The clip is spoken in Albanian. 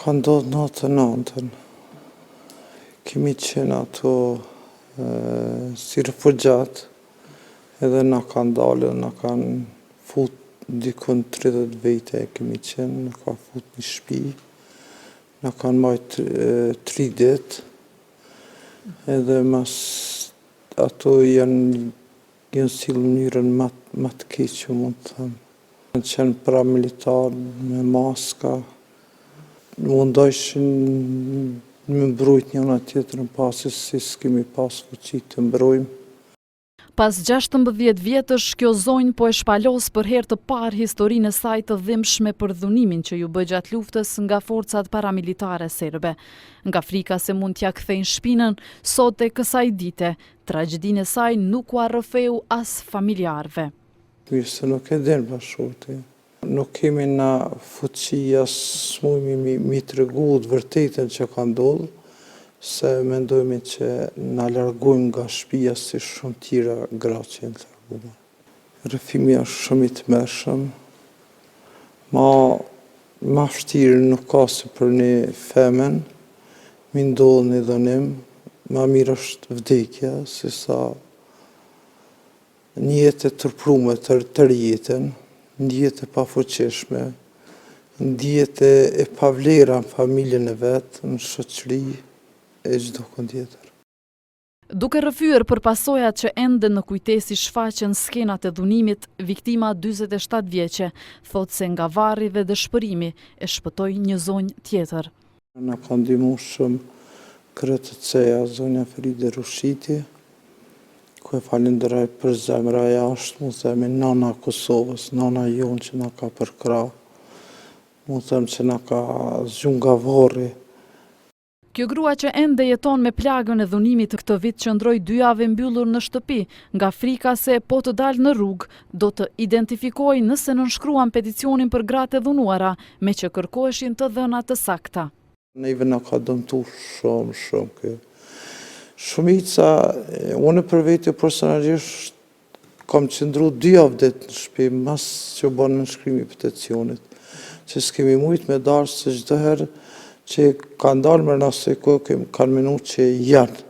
ka ndodhë 99-ën. Kemi qenë ato si refugjat, edhe na kanë dalë, na kanë fut dikun 30 vete kemi qenë, na ka fut një shtëpi, na kanë majtë 3 ditë, edhe mas ato janë silë mënyrën më të keqe, mund të them. Kanë qenë paramilitar me maska, mundojshin me mbrojt njëna tjetrën pasi si s'kemi pas fuqi të mbrojmë. Pas 16 vjetësh, kjo zonjë po e shpalos për herë të parë historinë e saj të dhimbshme për dhunimin që ju bë gjatë luftës nga forcat paramilitare serbe. Nga frika se mund t'ja kthejnë shpinën, sot e kësaj dite, tragjedinë e saj nuk u arrëfeu as familjarëve. Mirë se nuk e din bashkëshorti. Nuk kemi na fuqi as smujmi mi tregu të vërtetën që ka ndodhur, se mendojmë që na largojmë nga shtëpia si shumë tjera gra që janë të larguar. Rrëfimi është shumë i tmerrshëm, ma vështirë nuk ka se për një femën, mi ndodh një dhunim, ma mirë është vdekja, se sa një jetë e tërprume të jetën, një jetë e pafuqishme, një jetë e pavlera në familjen e vetë, në shoqëri, e çdo kënd tjetër. Duke rrëfyer për pasojat që ende në kujtesi shfaqen skenat e dhunimit, viktima 47 vjeçe thot se nga varri dhe dëshpërimi e shpëtoi një zonjë tjetër. Na ka ndihmuar shumë KRTC-ja, zonja Feride Rushiti, ku e falenderoj për zemra e jashtë, mu themi nana Kosovës, nana jonë që na ka përkrah, mu them që na ka zgju nga varri. Kjo grua që ende jeton me plagën e dhunimit këtë vit qëndroi 2 javë mbyllur në shtëpi, nga frika se po të dalë në rrugë, do të identifikojë nëse nënshkruan peticionin për gratë e dhunuara, me që kërkoheshin të dhëna të sakta. Neve na ka dëmtuar shumë kjo. Shumica, unë për vete personalisht kam qëndru 2 javë ditë në shtëpi, mas që bën nënshkrimi i peticionit, që s'kemi mujt me darë se çdo herë që kanë dalë më nëse kanë menu që janë.